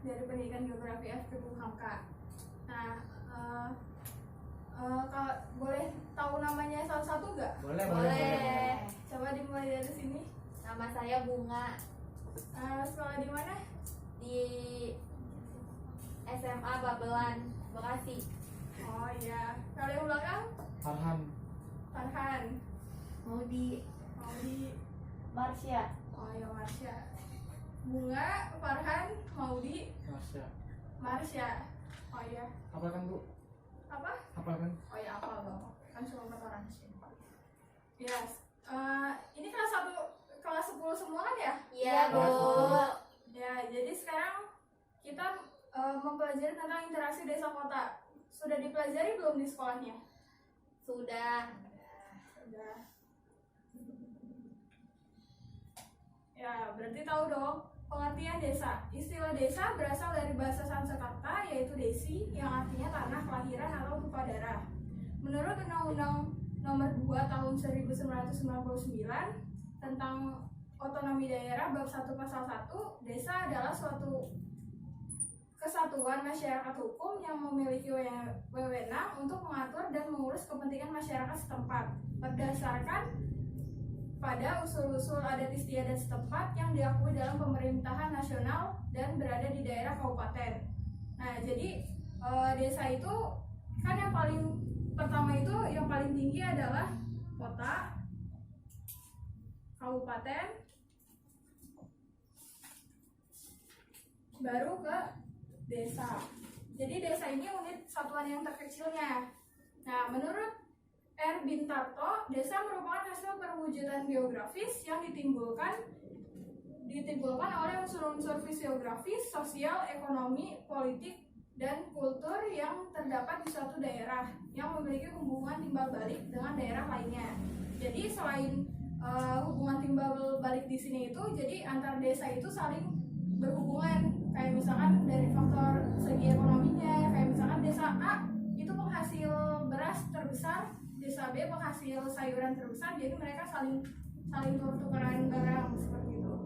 dari Pendidikan Geografi FKIP Hamka. Nah, kalau boleh tahu namanya satu-satu nggak? Boleh. Coba dimulai dari sini. Nama saya Bunga. Sekolah di mana? Di SMA Babelan, Bekasi. Oh iya. Kalau yang belakang? Farhan. Maudi. Marsha. Oh iya, Marsha. Bunga, Farhan, Maudi, Marsha. Oh iya. Apa kan Bu? Apa? Apa kan? Oh iya, apa dong? Kan cuma 4 orang sih. Yes. Ini kelas 10 semua kan ya? Iya, Bu. Ya, jadi sekarang kita mempelajari tentang interaksi desa kota. Sudah dipelajari belum di sekolahnya? Sudah. Ya, berarti tahu dong pengertian desa. Istilah desa berasal dari bahasa Sanskerta yaitu desi yang artinya tanah kelahiran atau tumpah darah. Menurut Undang-Undang Nomor 2 Tahun 1999 tentang otonomi daerah bab 1 pasal 1, desa adalah suatu kesatuan masyarakat hukum yang memiliki wewenang untuk mengatur dan mengurus kepentingan masyarakat setempat berdasarkan pada usul-usul adat istiadat setempat yang diakui dalam pemerintahan nasional dan berada di daerah kabupaten. Nah, jadi desa itu kan yang paling pertama itu yang paling tinggi adalah kota, kabupaten, baru ke desa. Jadi desa ini unit satuan yang terkecilnya. Nah, menurut R. Bintarto, desa merupakan hasil perwujudan geografis yang ditimbulkan oleh unsur-unsur fisiografis, sosial, ekonomi, politik, dan kultur yang terdapat di suatu daerah yang memiliki hubungan timbal balik dengan daerah lainnya. Jadi selain hubungan timbal balik di sini itu, jadi antar desa itu saling berhubungan. Kayak misalkan dari faktor segi ekonominya, kayak misalkan desa A itu penghasil beras terbesar, desa B penghasil sayuran terbesar, jadi mereka saling tukar-tukaran barang seperti itu.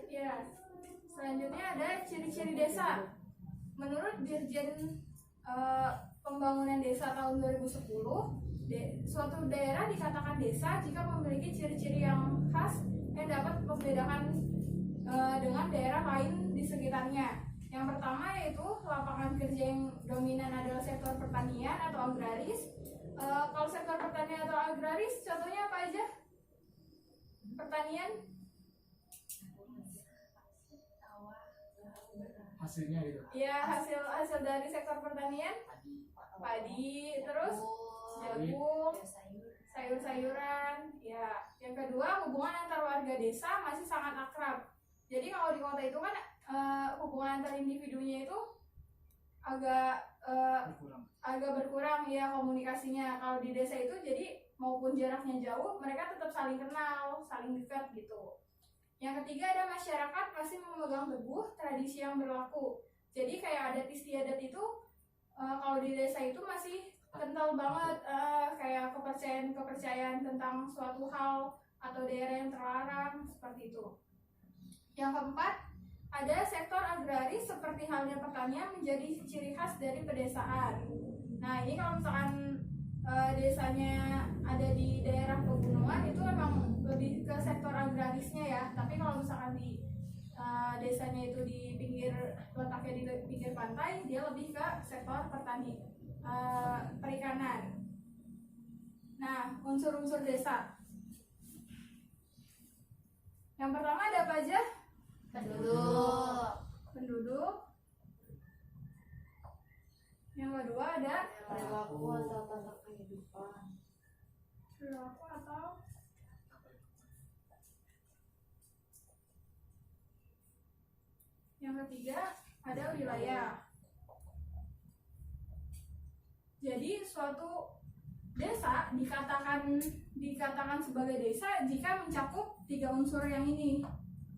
Ya. Selanjutnya ada ciri-ciri desa. Menurut Dirjen Pembangunan Desa tahun 2010, suatu daerah dikatakan desa jika memiliki ciri-ciri yang khas yang dapat membedakan dengan daerah lain di sekitarnya. Yang pertama yaitu lapangan kerja yang dominan adalah sektor pertanian atau agraris. Kalau sektor pertanian atau agraris, contohnya apa aja? Pertanian? Hasilnya gitu. Ya, hasil dari sektor pertanian, padi, terus jagung, sayur-sayuran. Ya, yang kedua hubungan antar warga desa masih sangat akrab. Jadi kalau di kota itu kan hubungan antar individunya itu agak berkurang ya komunikasinya. Kalau di desa itu jadi maupun jaraknya jauh, mereka tetap saling kenal, saling dekat gitu. Yang ketiga ada masyarakat masih memegang teguh tradisi yang berlaku. Jadi kayak adat istiadat itu kalau di desa itu masih kental banget, kayak kepercayaan tentang suatu hal atau daerah yang terlarang seperti itu. Yang keempat ada sektor agraris seperti halnya pertanian menjadi ciri khas dari pedesaan. Nah ini kalau misalkan desanya ada di daerah pegunungan itu memang lebih ke sektor agrarisnya ya, tapi kalau misalkan di desanya itu letaknya di pinggir pantai, dia lebih ke sektor perikanan. Nah, unsur-unsur desa. Yang pertama ada apa aja? Penduduk. Yang kedua ada Perilaku atau tata kehidupan. perilaku atau yang ketiga ada wilayah. Jadi suatu desa dikatakan sebagai desa jika mencakup 3 unsur yang ini.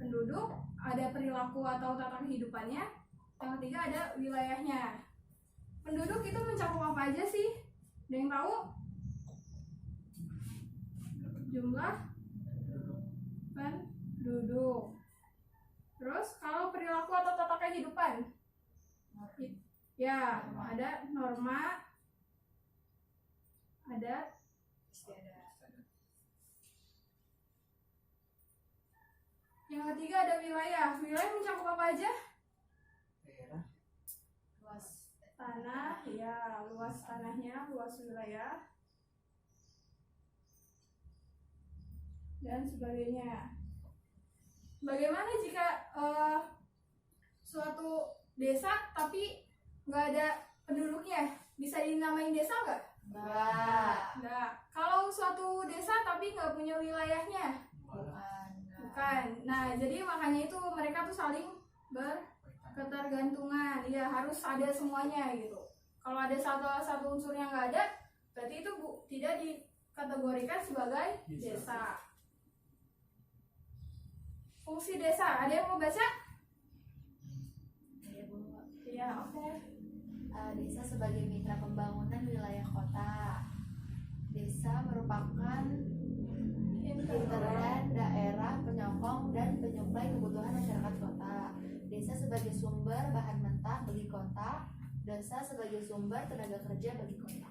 Penduduk, ada perilaku atau tata kehidupannya. Yang ketiga ada wilayahnya. Penduduk itu mencakup apa aja sih? Ada yang tahu? Jumlah penduduk. Terus kalau perilaku atau tata kehidupan. Ya, ada norma, ada yang ketiga ada wilayah. Wilayah mencakup apa aja? Daerah. Luas. Tanah, ya, luas tanahnya, luas wilayah, dan sebagainya. Bagaimana jika suatu desa tapi nggak ada penduduknya? Bisa dinamain desa nggak? Enggak. Nggak. Kalau suatu desa tapi nggak punya wilayahnya? Bukan. Bukan. Nah, jadi makanya itu mereka tuh saling berketergantungan. Ya, harus ada semuanya gitu. Kalau ada satu unsur yang nggak ada, berarti itu tidak dikategorikan sebagai desa. Fungsi desa, ada yang mau baca? Iya, Bu. Iya, oke. Desa sebagai mitra pembangunan wilayah kota. Desa merupakan hinterland daerah penyokong dan penyuplai kebutuhan masyarakat kota. Desa sebagai sumber bahan mentah bagi kota. Desa sebagai sumber tenaga kerja bagi kota.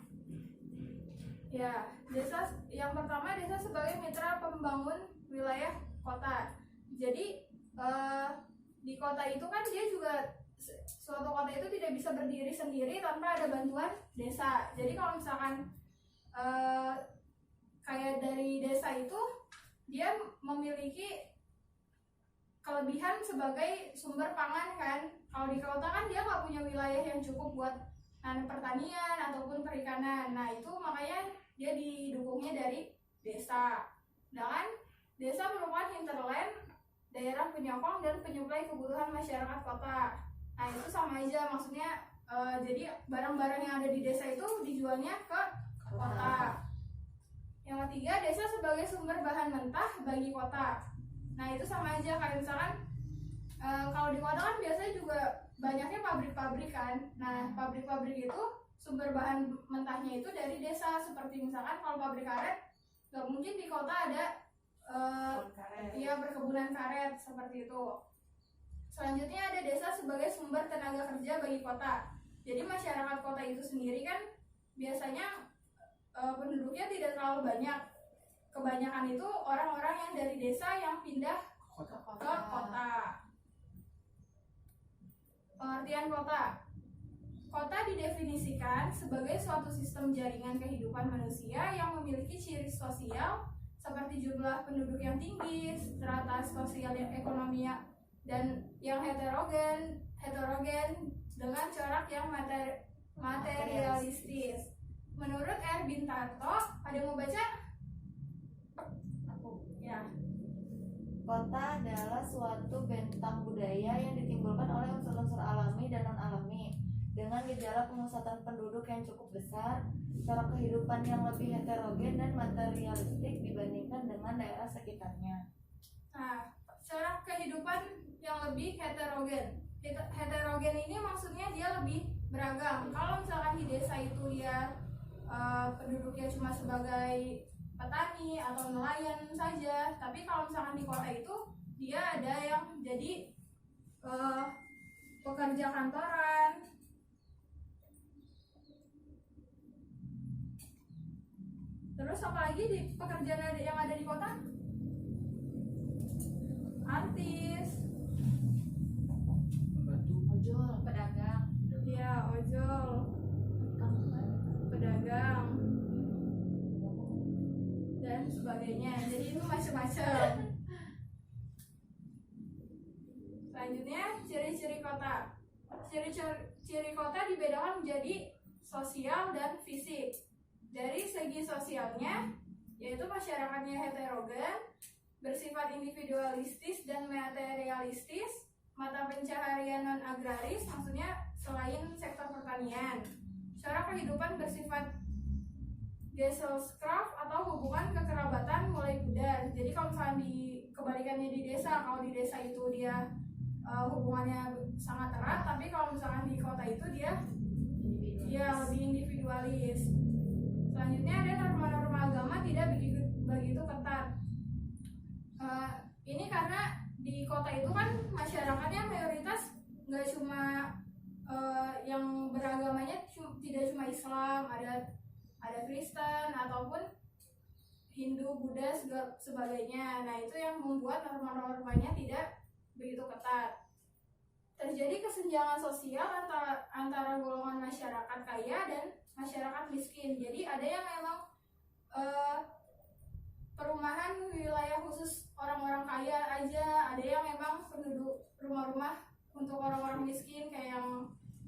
Ya, desa yang pertama, desa sebagai mitra pembangun wilayah kota. Jadi di kota itu kan dia juga, suatu kota itu tidak bisa berdiri sendiri tanpa ada bantuan desa. Jadi kalau misalkan kayak dari desa itu dia memiliki kelebihan sebagai sumber pangan kan. Kalau di kota kan dia nggak punya wilayah yang cukup buat pertanian ataupun perikanan. Nah itu makanya dia didukungnya dari desa. Dan desa merupakan hinterland daerah penyokong dan penyuplai kebutuhan masyarakat kota. Nah itu sama aja, maksudnya jadi barang-barang yang ada di desa itu dijualnya ke kota. Yang ketiga, desa sebagai sumber bahan mentah bagi kota. Nah itu sama aja, kayak misalkan kalau di kota kan biasanya juga banyaknya pabrik-pabrik kan. Nah pabrik-pabrik itu sumber bahan mentahnya itu dari desa. Seperti misalkan kalau pabrik karet, nggak mungkin di kota ada ya perkebunan karet seperti itu. Selanjutnya ada desa sebagai sumber tenaga kerja bagi kota. Jadi masyarakat kota itu sendiri kan biasanya penduduknya tidak terlalu banyak. Kebanyakan itu orang-orang yang dari desa yang pindah ke kota. Pengertian kota. Kota didefinisikan sebagai suatu sistem jaringan kehidupan manusia yang memiliki ciri sosial seperti jumlah penduduk yang tinggi, strata sosial yang ekonomi dan yang heterogen dengan corak yang materialistis. Menurut R. Bintarto, ada yang mau baca? Ya. Kota adalah suatu bentang budaya yang ditimbulkan oleh unsur-unsur alami dan non-alami dengan gejala pemusatan penduduk yang cukup besar, cara kehidupan yang lebih heterogen dan materialistik dibandingkan dengan daerah sekitarnya. Nah, cara kehidupan yang lebih heterogen. Heterogen ini maksudnya dia lebih beragam. Kalau misalkan di desa itu dia penduduknya cuma sebagai petani atau nelayan saja, tapi kalau misalkan di kota itu dia ada yang jadi pekerja kantoran, terus apalagi di pekerjaan yang ada di kota, artis, Pembantu. Ojol, pedagang, ya ojol, pedagang, dan sebagainya. Jadi itu macam-macam. Selanjutnya ciri-ciri kota. Ciri kota dibedakan menjadi sosial dan fisik. Dari segi sosialnya, yaitu masyarakatnya heterogen, bersifat individualistis dan materialistis, mata pencaharian non-agraris, maksudnya selain sektor pertanian. Cara kehidupan bersifat Gesellschaft atau hubungan kekerabatan mulai pudar. Jadi kalau misalnya kebalikannya di desa, kalau di desa itu dia hubungannya sangat erat, tapi kalau misalkan di kota itu dia lebih individualis. Selanjutnya ada norma-norma agama tidak begitu ketat. Ini karena di kota itu kan masyarakatnya mayoritas nggak cuma yang beragamanya tidak cuma Islam, ada Kristen ataupun Hindu, Buddha, sebagainya. Nah, itu yang membuat norma-normanya tidak begitu ketat. Terjadi kesenjangan sosial antara golongan masyarakat kaya dan masyarakat miskin. Jadi ada yang memang perumahan wilayah khusus orang-orang kaya aja, ada yang memang penduduk rumah-rumah untuk orang-orang miskin, kayak yang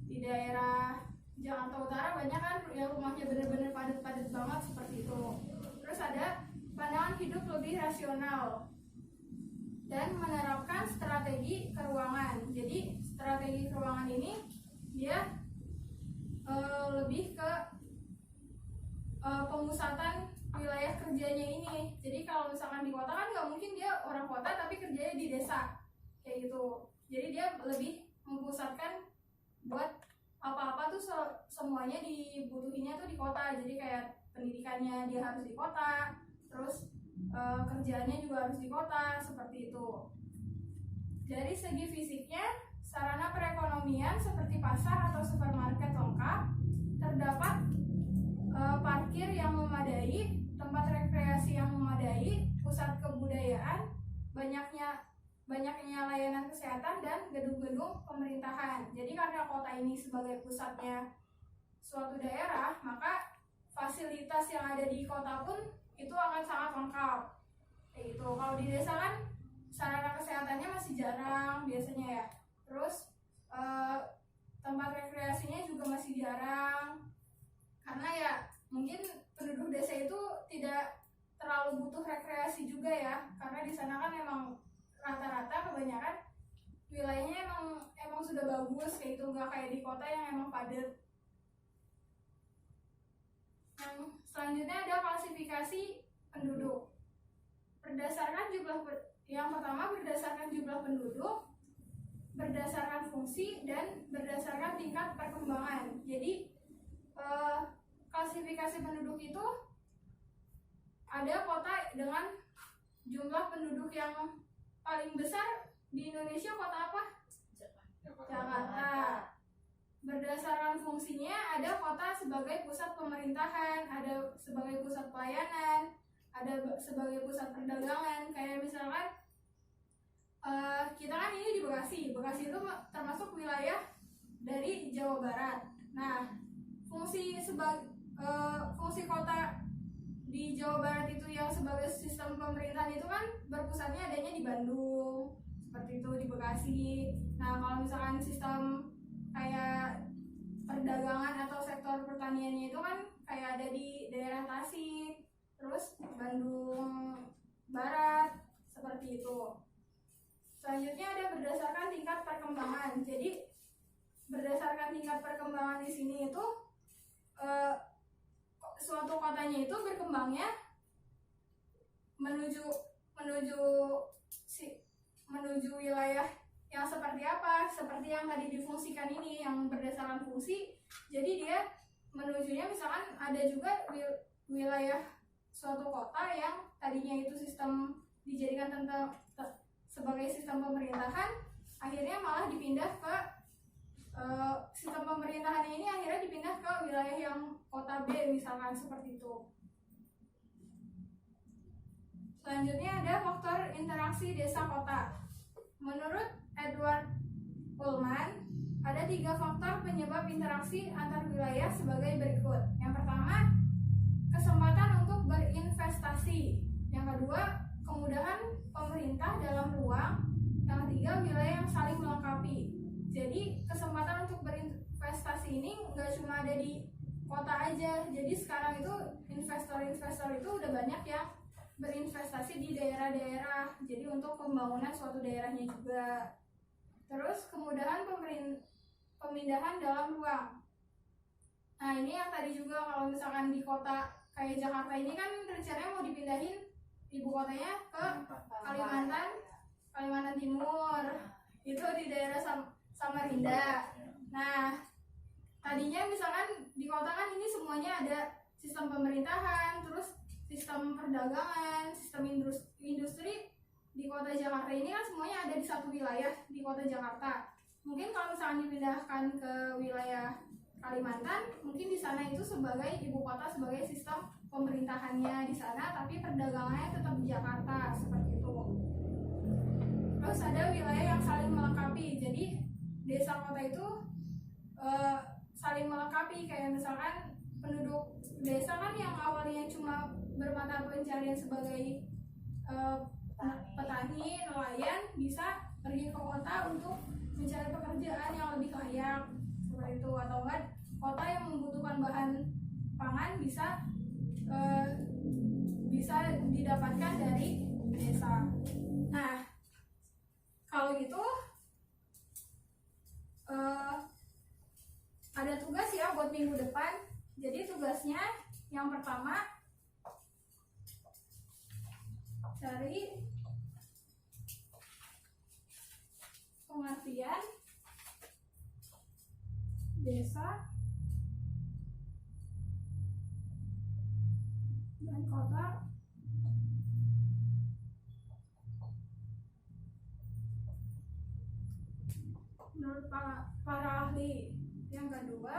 di daerah Jakarta Utara banyak kan yang rumahnya benar-benar padat-padat banget seperti itu. Terus ada pandangan hidup lebih rasional dan menerapkan strategi keuangan. Jadi strategi keuangan ini dia lebih ke pemusatan wilayah kerjanya ini. Jadi kalau misalkan di kota kan nggak mungkin dia orang kota tapi kerjanya di desa kayak gitu. Jadi dia lebih mempusatkan buat apa-apa tuh semuanya dibutuhinnya tuh di kota. Jadi kayak pendidikannya dia harus di kota, terus kerjaannya juga harus di kota, seperti itu. Dari segi fisiknya, sarana perekonomian seperti pasar atau supermarket lengkap, terdapat parkir yang memadai, tempat rekreasi yang memadai, pusat kebudayaan, banyaknya layanan kesehatan, dan gedung-gedung pemerintahan. Jadi karena kota ini sebagai pusatnya suatu daerah, maka fasilitas yang ada di kota pun itu akan sangat lengkap. Kayak gitu. Kalau di desa kan sarana kesehatannya masih jarang biasanya ya. Terus tempat rekreasinya juga masih jarang. Karena ya mungkin penduduk desa itu tidak terlalu butuh rekreasi juga ya. Karena di sana kan memang rata-rata kebanyakan wilayahnya emang sudah bagus kayak itu, nggak kayak di kota yang emang padat. Selanjutnya ada klasifikasi penduduk. Yang pertama berdasarkan jumlah penduduk, berdasarkan fungsi, dan berdasarkan tingkat perkembangan. Jadi klasifikasi penduduk itu ada kota dengan jumlah penduduk yang paling besar di Indonesia, kota apa? Jakarta. Berdasarkan fungsinya ada kota sebagai pusat pemerintahan, ada sebagai pusat pelayanan, ada sebagai pusat perdagangan. Kayak misalkan kita kan ini di Bekasi. Bekasi itu termasuk wilayah dari Jawa Barat. Nah, fungsi kota di Jawa Barat itu yang sebagai sistem pemerintahan itu kan berpusatnya adanya di Bandung, seperti itu, di Bekasi. Nah, kalau misalkan sistem kayak perdagangan atau sektor pertaniannya itu kan kayak ada di daerah Tasik, terus Bandung Barat, seperti itu. Selanjutnya ada berdasarkan tingkat perkembangan. Jadi berdasarkan tingkat perkembangan di sini itu suatu kotanya itu berkembangnya menuju wilayah yang seperti apa, seperti yang tadi difungsikan ini, yang berdasarkan fungsi. Jadi dia menujunya misalkan ada juga wilayah suatu kota yang tadinya itu sistem dijadikan sebagai sistem pemerintahan, akhirnya malah dipindah ke sistem pemerintahan ini akhirnya dipindah ke wilayah yang kota B misalkan, seperti itu. Selanjutnya ada faktor interaksi desa kota. Menurut Edward Ullman, ada 3 faktor penyebab interaksi antar wilayah sebagai berikut. Yang pertama, kesempatan untuk berinvestasi. Yang kedua, kemudahan pemerintah dalam ruang. Yang ketiga, wilayah yang saling melengkapi. Jadi kesempatan untuk berinvestasi ini nggak cuma ada di kota aja. Jadi sekarang itu investor-investor itu udah banyak yang berinvestasi di daerah-daerah. Jadi untuk pembangunan suatu daerahnya juga. Terus kemudahan pemindahan dalam ruang. Nah, ini yang tadi juga kalau misalkan di kota kayak Jakarta ini kan rencananya mau dipindahin ibu kotanya ke Kalimantan Timur. Itu di daerah Samarinda. Nah, tadinya misalkan di kota kan ini semuanya ada sistem pemerintahan, terus sistem perdagangan, sistem industri. Di kota Jakarta ini kan semuanya ada di satu wilayah di kota Jakarta. Mungkin kalau misalkan misalkan dipindahkan ke wilayah Kalimantan, mungkin di sana itu sebagai ibu kota, sebagai sistem pemerintahannya di sana, tapi perdagangannya tetap di Jakarta, seperti itu. Terus ada wilayah yang saling melengkapi, jadi desa kota itu saling melengkapi, kayak misalkan penduduk desa kan yang awalnya cuma bermata pencarian sebagai petani, nelayan, bisa pergi ke kota untuk mencari pekerjaan yang lebih layak, seperti itu. Atau enggak, kota yang membutuhkan bahan pangan bisa didapatkan dari desa. Nah, kalau gitu ada tugas ya buat minggu depan. Jadi tugasnya yang pertama, cari pengertian desa dan kota menurut para ahli. Yang kedua,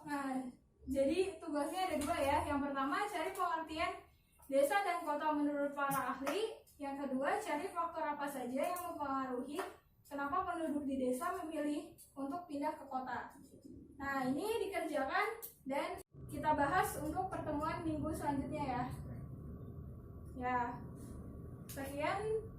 nah, jadi tugasnya ada dua ya. Yang pertama, cari pengertian desa dan kota menurut para ahli. Yang kedua, cari faktor apa saja yang mempengaruhi kenapa penduduk di desa memilih untuk pindah ke kota. Nah, ini dikerjakan dan kita bahas untuk pertemuan minggu selanjutnya ya. Ya, sekian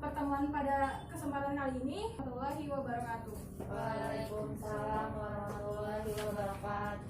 pertemuan pada kesempatan kali ini. Warahmatullahi wabarakatuh. Waalaikumsalam warahmatullahi wabarakatuh.